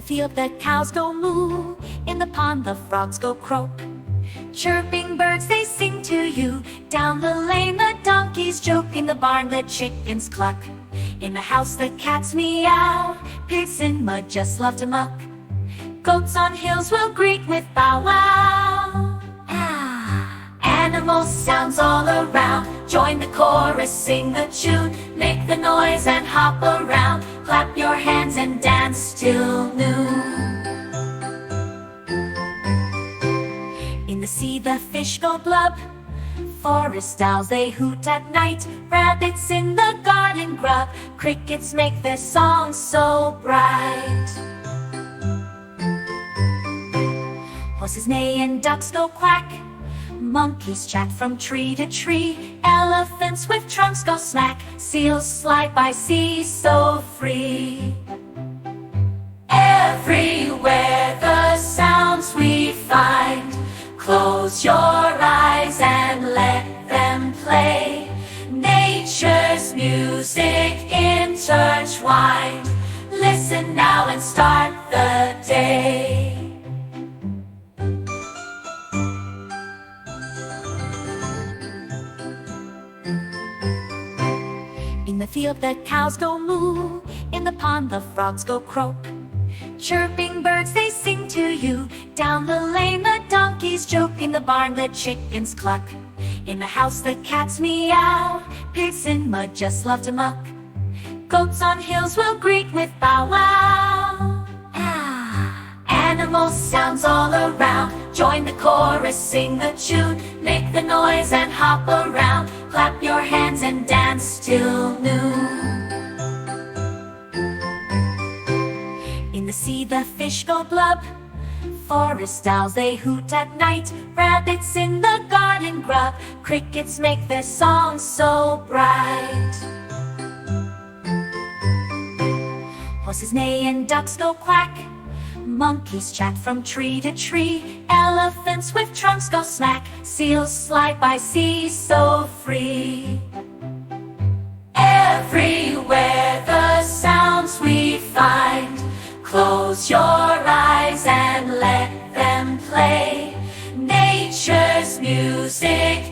field the cows go moo, in the pond the frogs go croak. Chirping birds they sing to you, down the lane the donkeys joke, in the barn the chickens cluck, in the house the cats meow, pigs in mud just love to muck, goats on hills will greet with bow wow. Animal sounds all around, join the chorus, sing the tune, make the noise and hop around, clap your hands and dance till noon. In the sea the fish go blub, forest owls they hoot at night, rabbits in the garden grub, crickets make their songs so bright. Horses neigh and ducks go quack, monkeys chat from tree to tree, elephants with trunks go smack, seals slide by sea so free. Everywhere the sounds we find, close your eyes and let them play. Nature's music intertwined, listen now and start the day. In the field the cows go moo, in the pond the frogs go croak. Chirping birds they sing to you, down the lane the donkeys joke, in the barn the chickens cluck, in the house the cats meow, pigs in mud just love to muck, goats on hills will greet with bow wow. Animal sounds all around, join the chorus, sing the tune, make the noise and hop around, clap your hands and dance till noon. In the sea the fish go blub, forest owls they hoot at night, rabbits in the garden grub, crickets make their songs so bright. Horses neigh and ducks go quack, monkeys chat from tree to tree, elephants with trunks go smack, seals slide by sea so free. Everywhere the sounds we find, close your eyes and let them play. Nature's music